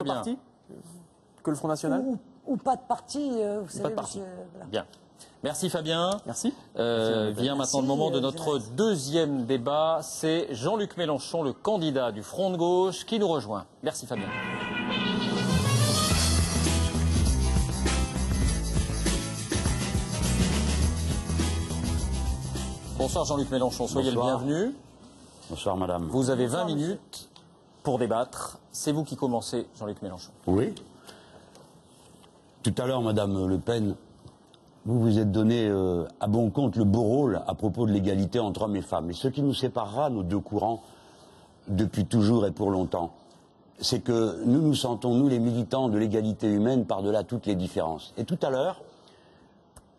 Bien. Parti que le Front National ou pas de parti, vous savez, pas de parti. voilà. Bien. Merci Fabien. Merci. Vient maintenant le moment de notre deuxième débat. C'est Jean-Luc Mélenchon, le candidat du Front de gauche, qui nous rejoint. Merci Fabien. Bonsoir Jean-Luc Mélenchon, soyez Bonsoir. le bienvenu. Bonsoir madame. Vous avez 20 minutes pour débattre. C'est vous qui commencez, Jean-Luc Mélenchon. Oui. Tout à l'heure, madame Le Pen, vous vous êtes donné à bon compte le beau rôle à propos de l'égalité entre hommes et femmes. Et ce qui nous séparera, nos deux courants, depuis toujours et pour longtemps, c'est que nous nous sentons, nous les militants de l'égalité humaine, par-delà toutes les différences. Et tout à l'heure,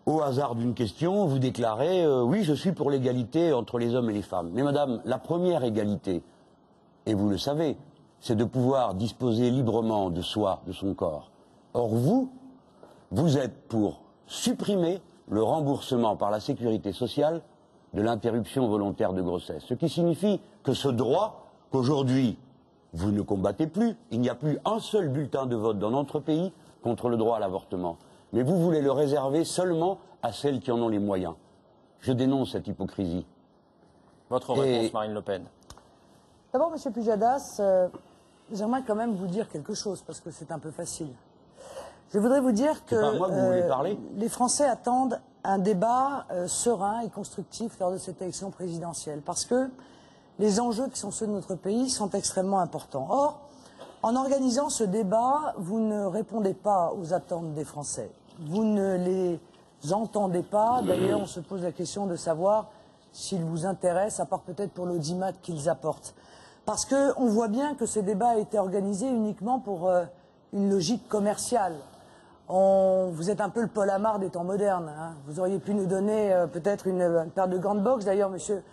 au hasard d'une question, vous déclarez oui, je suis pour l'égalité entre les hommes et les femmes. Mais madame, la première égalité, et vous le savez, c'est de pouvoir disposer librement de soi, de son corps. Or vous êtes pour supprimer le remboursement par la sécurité sociale de l'interruption volontaire de grossesse. Ce qui signifie que ce droit qu'aujourd'hui vous ne combattez plus, il n'y a plus un seul bulletin de vote dans notre pays contre le droit à l'avortement. Mais vous voulez le réserver seulement à celles qui en ont les moyens. Je dénonce cette hypocrisie. Votre réponse, Marine Le Pen. D'abord, Monsieur Pujadas, j'aimerais quand même vous dire quelque chose, parce que c'est un peu facile. Je voudrais vous dire que pas à moi que vous voulez parler. Les Français attendent un débat serein et constructif lors de cette élection présidentielle, parce que les enjeux qui sont ceux de notre pays sont extrêmement importants. Or, en organisant ce débat, vous ne répondez pas aux attentes des Français. Vous ne les entendez pas. D'ailleurs, on se pose la question de savoir s'ils vous intéressent, à part peut-être pour l'audimat qu'ils apportent. Parce qu'on voit bien que ce débat a été organisé uniquement pour une logique commerciale. Vous êtes un peu le Paul Amar des temps modernes. Hein. Vous auriez pu nous donner peut-être une paire de gants de boxe. D'ailleurs, Monsieur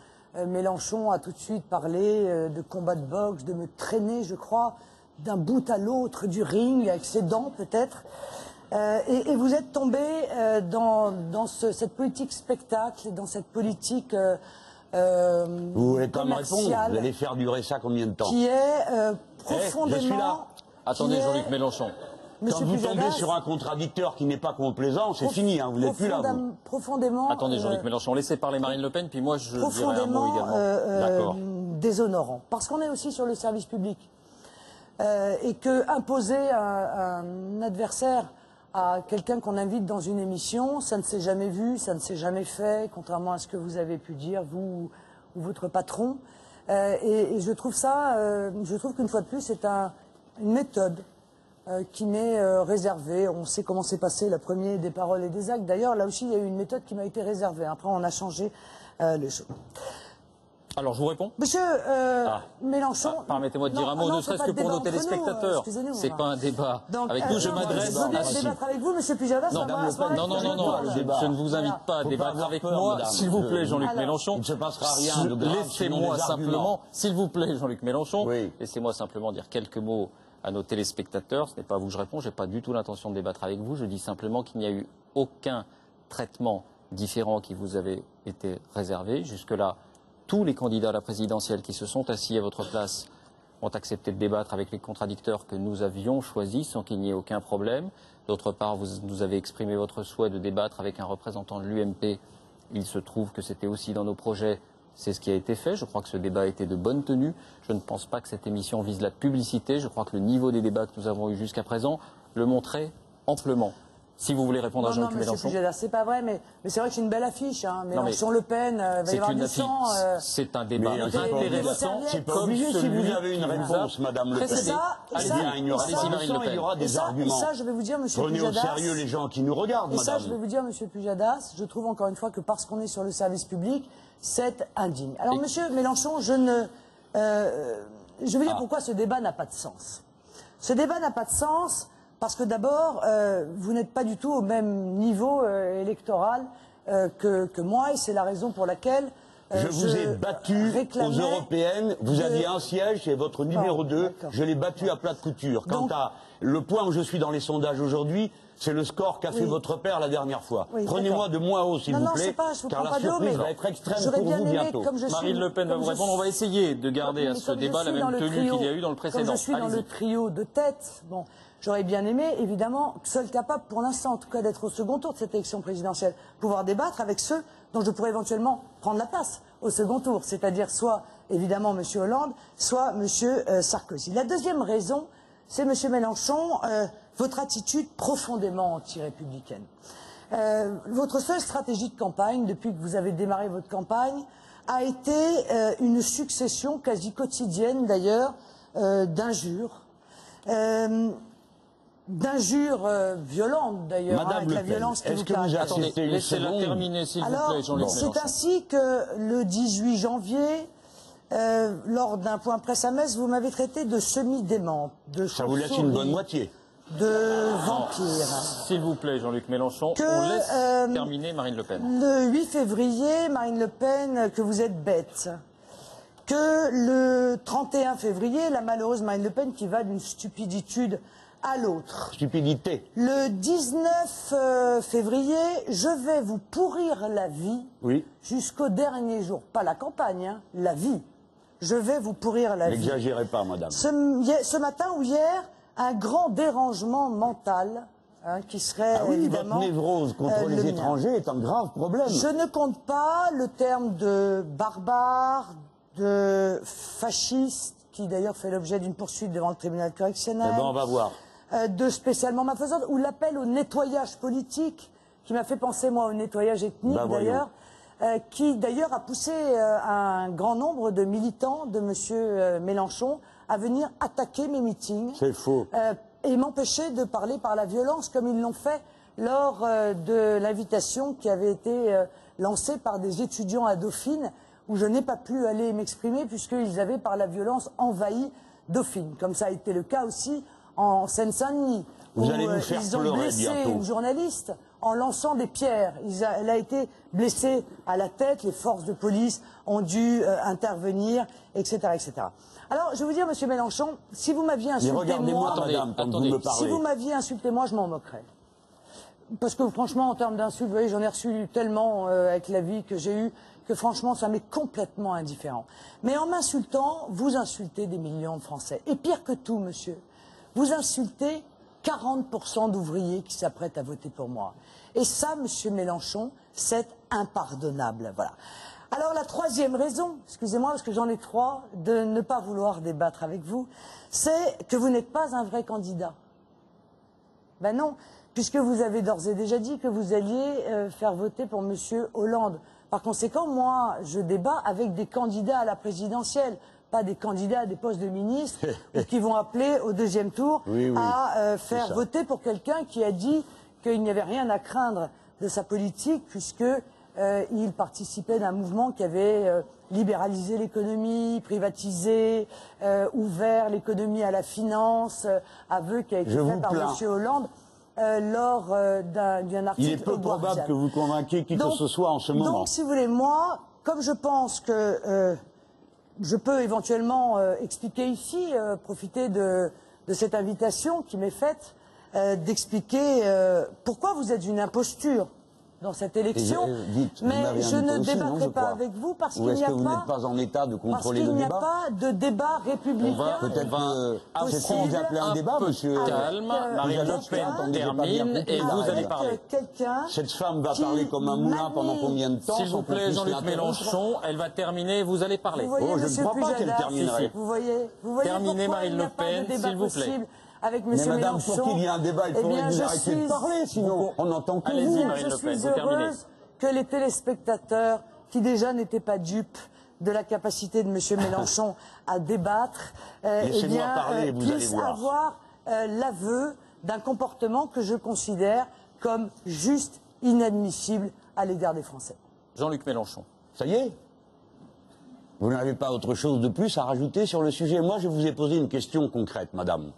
Mélenchon a tout de suite parlé de combat de boxe, de me traîner, je crois, d'un bout à l'autre du ring, avec ses dents peut-être. Et vous êtes tombé dans cette politique spectacle, dans cette politique vous voulez pas me répondre? Vous allez faire durer ça combien de temps? Qui est profondément... je suis là. Attendez, Jean-Luc Mélenchon. Quand vous tombez sur un contradicteur qui n'est pas complaisant, c'est fini, hein, vous n'êtes plus là, vous. Profondément... Attendez, Jean-Luc Mélenchon, laissez parler Marine Le Pen, puis moi je dirai un mot également. D'accord. Déshonorant. Parce qu'on est aussi sur le service public. Et que imposer un adversaire à quelqu'un qu'on invite dans une émission, ça ne s'est jamais vu, ça ne s'est jamais fait, contrairement à ce que vous avez pu dire, vous ou votre patron. Et je trouve qu'une fois de plus, c'est une méthode qui m'est réservée. On sait comment s'est passé la première des paroles et des actes. D'ailleurs, là aussi, il y a eu une méthode qui m'a été réservée. Après, on a changé les choses. Alors, je vous réponds. Monsieur Mélenchon... Permettez-moi de dire un mot, ne serait-ce que pour nos téléspectateurs. C'est pas un débat. Donc, avec nous, je m'adresse... Je veux bien débattre avec vous, Monsieur Pujadas. Non, je ne vous invite pas à débattre avec moi. S'il vous plaît, Jean-Luc Mélenchon. Il ne se passera rien de grave. Laissez-moi simplement, s'il vous plaît, Jean-Luc Mélenchon, laissez-moi simplement dire quelques mots à nos téléspectateurs. Ce n'est pas à vous que je réponds, je n'ai pas du tout l'intention de débattre avec vous. Je dis simplement qu'il n'y a eu aucun traitement différent qui vous avait été réservé. Jusque-là, tous les candidats à la présidentielle qui se sont assis à votre place ont accepté de débattre avec les contradicteurs que nous avions choisis sans qu'il n'y ait aucun problème. D'autre part, vous nous avez exprimé votre souhait de débattre avec un représentant de l'UMP. Il se trouve que c'était aussi dans nos projets. C'est ce qui a été fait. Je crois que ce débat a été de bonne tenue. Je ne pense pas que cette émission vise la publicité. Je crois que le niveau des débats que nous avons eu jusqu'à présent le montrait amplement. Si vous voulez répondre à Jean-Luc Mélenchon. C'est pas vrai, mais c'est vrai que c'est une belle affiche. Hein. Mélenchon, Le Pen, va y avoir du sang. C'est un débat intéressant. C'est pas obligé si vous avez une réponse, Madame Le Pen. Il y aura des arguments. Et ça, je vais vous dire, Monsieur Pujadas. Prenez au sérieux les gens qui nous regardent, Madame. Et ça, je vais vous dire, Monsieur Pujadas, je trouve encore une fois que parce qu'on est sur le service public, c'est indigne. Alors, Monsieur Mélenchon, je veux dire pourquoi ce débat n'a pas de sens. Ce débat n'a pas de sens parce que d'abord, vous n'êtes pas du tout au même niveau électoral que moi, et c'est la raison pour laquelle Je vous ai battu aux européennes, vous aviez un siège et votre numéro 2, je l'ai battu à plat de couture. Quant à le point où je suis dans les sondages aujourd'hui, c'est le score qu'a fait votre père la dernière fois. Prenez-moi de moins haut, s'il vous plaît, car la surprise va être extrême pour vous bientôt. Marine Le Pen va vous répondre. On va essayer de garder à ce débat la même tenue qu'il y a eu dans le précédent. Comme je suis dans le trio de tête, bon, j'aurais bien aimé, évidemment, seul capable pour l'instant, en tout cas, d'être au second tour de cette élection présidentielle, pouvoir débattre avec ceux dont je pourrais éventuellement prendre la place au second tour, c'est-à-dire soit, évidemment, M. Hollande, soit M. Sarkozy. La deuxième raison, c'est, M. Mélenchon, votre attitude profondément anti-républicaine. Votre seule stratégie de campagne, depuis que vous avez démarré votre campagne, a été une succession quasi quotidienne, d'ailleurs, d'injures. D'injures violentes, d'ailleurs, avec la violence qui vous caractérise. Laissez-la terminer, s'il vous plaît, Jean-Luc Mélenchon. C'est ainsi que, le 18 janvier, lors d'un point presse à Metz, vous m'avez traité de semi-dément, de ça vous laisse une bonne moitié. De vampire. S'il vous plaît, Jean-Luc Mélenchon, on laisse terminer Marine Le Pen. Le 8 février, Marine Le Pen, que vous êtes bête. Que le 31 février, la malheureuse Marine Le Pen qui va d'une stupiditude à l'autre. Stupidité. Le 19 février, je vais vous pourrir la vie jusqu'au dernier jour. Pas la campagne, hein, la vie. Je vais vous pourrir la vie. N'exagérez pas, madame. Ce matin ou hier, un grand dérangement mental qui serait évidemment... Votre névrose contre les étrangers est un grave problème. Je ne compte pas le terme de barbare, de fasciste, qui d'ailleurs fait l'objet d'une poursuite devant le tribunal correctionnel. Eh ben, on va voir. De spécialement malfaisante, ou l'appel au nettoyage politique, qui m'a fait penser, moi, au nettoyage ethnique, d'ailleurs, qui, d'ailleurs, a poussé un grand nombre de militants de M. Mélenchon à venir attaquer mes meetings. C'est faux. Et m'empêcher de parler par la violence, comme ils l'ont fait lors de l'invitation qui avait été lancée par des étudiants à Dauphine, où je n'ai pas pu aller m'exprimer, puisqu'ils avaient, par la violence, envahi Dauphine. Comme ça a été le cas aussi en Seine-Saint-Denis, où ils ont blessé une journaliste en lançant des pierres. Elle a été blessée à la tête, les forces de police ont dû intervenir, etc., etc. Alors, je vais vous dire, M. Mélenchon, si vous m'aviez insulté, moi, si vous m'aviez insulté, moi, je m'en moquerais. Parce que, franchement, en termes d'insultes, vous voyez, j'en ai reçu tellement avec la vie que j'ai eue, que franchement, ça m'est complètement indifférent. Mais en m'insultant, vous insultez des millions de Français. Et pire que tout, monsieur, vous insultez 40% d'ouvriers qui s'apprêtent à voter pour moi. Et ça, monsieur Mélenchon, c'est impardonnable. Voilà. Alors, la troisième raison, excusez-moi parce que j'en ai trois, de ne pas vouloir débattre avec vous, c'est que vous n'êtes pas un vrai candidat. Ben non, puisque vous avez d'ores et déjà dit que vous alliez faire voter pour monsieur Hollande. Par conséquent, moi, je débat avec des candidats à la présidentielle, pas des candidats à des postes de ministre ou qui vont appeler au deuxième tour à faire voter pour quelqu'un qui a dit qu'il n'y avait rien à craindre de sa politique puisque il participait d'un mouvement qui avait libéralisé l'économie, privatisé, ouvert l'économie à la finance, aveu qui a été fait par M. Hollande. Lors d'un article. Il est peu probable que vous convainquiez qui que ce soit en ce moment. Donc, si vous voulez, moi, comme je pense que je peux éventuellement expliquer ici, profiter de cette invitation qui m'est faite, d'expliquer pourquoi vous êtes une imposture dans cette élection, mais je ne débattrai pas avec vous parce qu'il n'y a pas... Est-ce que vous n'êtes pas en état de contrôler le débat ? Parce qu'il n'y a pas de débat républicain. Peut-être c'est ce que vous appelez un débat, monsieur. Calme, Marine Le Pen termine et vous allez parler. Cette femme va parler comme un moulin pendant combien de temps ? S'il vous plaît, Jean-Luc Mélenchon, elle va terminer et vous allez parler. Oh, je ne crois pas qu'elle terminerait. Vous voyez terminez Marine Le Pen, s'il vous plaît. Avec M. Mais madame, Mélenchon, pour qu'il y ait un débat, il faudrait que vous arrêtiez de parler, sinon on n'entend que vous. Marine Le Pen, je suis heureuse que les téléspectateurs, qui déjà n'étaient pas dupes de la capacité de M. Mélenchon à débattre, puissent avoir l'aveu d'un comportement que je considère comme juste inadmissible à l'égard des Français. Jean-Luc Mélenchon. Ça y est ? Vous n'avez pas autre chose de plus à rajouter sur le sujet ? Moi, je vous ai posé une question concrète, madame.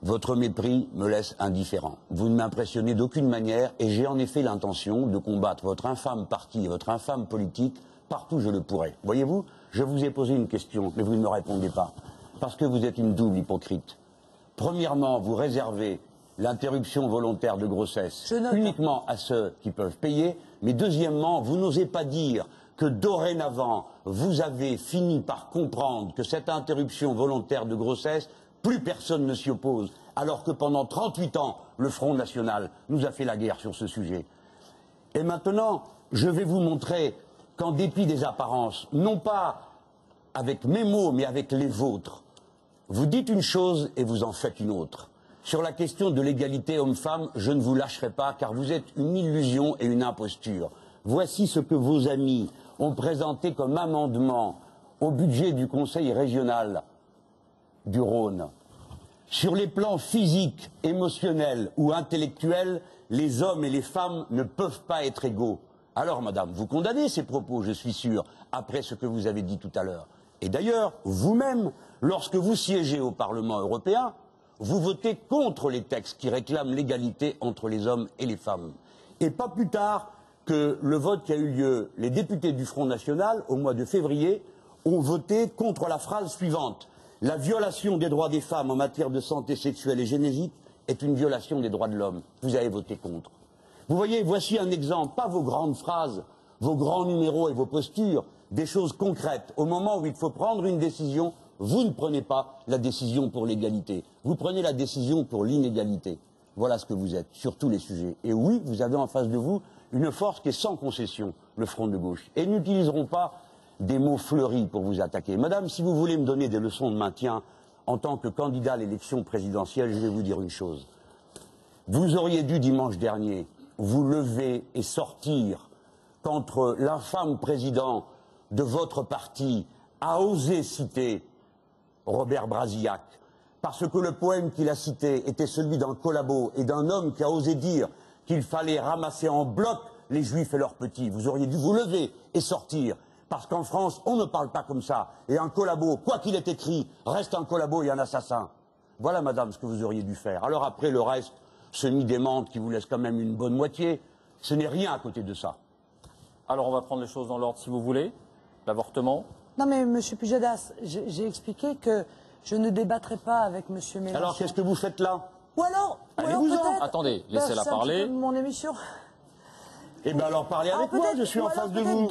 Votre mépris me laisse indifférent. Vous ne m'impressionnez d'aucune manière et j'ai en effet l'intention de combattre votre infâme parti et votre infâme politique partout où je le pourrai. Voyez-vous, je vous ai posé une question, mais vous ne me répondez pas. Parce que vous êtes une double hypocrite. Premièrement, vous réservez l'interruption volontaire de grossesse uniquement à ceux qui peuvent payer. Mais deuxièmement, vous n'osez pas dire que dorénavant, vous avez fini par comprendre que cette interruption volontaire de grossesse, plus personne ne s'y oppose, alors que pendant 38 ans, le Front National nous a fait la guerre sur ce sujet. Et maintenant, je vais vous montrer qu'en dépit des apparences, non pas avec mes mots, mais avec les vôtres, vous dites une chose et vous en faites une autre. Sur la question de l'égalité homme-femme, je ne vous lâcherai pas, car vous êtes une illusion et une imposture. Voici ce que vos amis ont présenté comme amendement au budget du Conseil régional du Rhône. Sur les plans physiques, émotionnels ou intellectuels, les hommes et les femmes ne peuvent pas être égaux. Alors, madame, vous condamnez ces propos, je suis sûr, après ce que vous avez dit tout à l'heure. Et d'ailleurs, vous-même, lorsque vous siégez au Parlement européen, vous votez contre les textes qui réclament l'égalité entre les hommes et les femmes. Et pas plus tard que le vote qui a eu lieu, les députés du Front National, au mois de février, ont voté contre la phrase suivante. La violation des droits des femmes en matière de santé sexuelle et génétique est une violation des droits de l'homme. Vous avez voté contre. Vous voyez, voici un exemple, pas vos grandes phrases, vos grands numéros et vos postures, des choses concrètes. Au moment où il faut prendre une décision, vous ne prenez pas la décision pour l'égalité. Vous prenez la décision pour l'inégalité. Voilà ce que vous êtes, sur tous les sujets. Et oui, vous avez en face de vous une force qui est sans concession, le Front de gauche. Et ils n'utiliseront pas des mots fleuris pour vous attaquer. Madame, si vous voulez me donner des leçons de maintien en tant que candidat à l'élection présidentielle, je vais vous dire une chose. Vous auriez dû, dimanche dernier, vous lever et sortir contre l'infâme président de votre parti a osé citer Robert Brasillac, parce que le poème qu'il a cité était celui d'un collabo et d'un homme qui a osé dire qu'il fallait ramasser en bloc les juifs et leurs petits. Vous auriez dû vous lever et sortir. Parce qu'en France, on ne parle pas comme ça. Et un collabo, quoi qu'il ait écrit, reste un collabo et un assassin. Voilà, madame, ce que vous auriez dû faire. Alors après, le reste, semi-démente qui vous laisse quand même une bonne moitié, ce n'est rien à côté de ça. Alors on va prendre les choses dans l'ordre si vous voulez. L'avortement. Non mais, monsieur Pujadas, j'ai expliqué que je ne débattrai pas avec monsieur Mélenchon. Alors qu'est-ce que vous faites là? Ou alors peut-être... Attendez, laissez-la parler. Mon émission. Eh bien alors parlez avec moi, je suis en face de vous.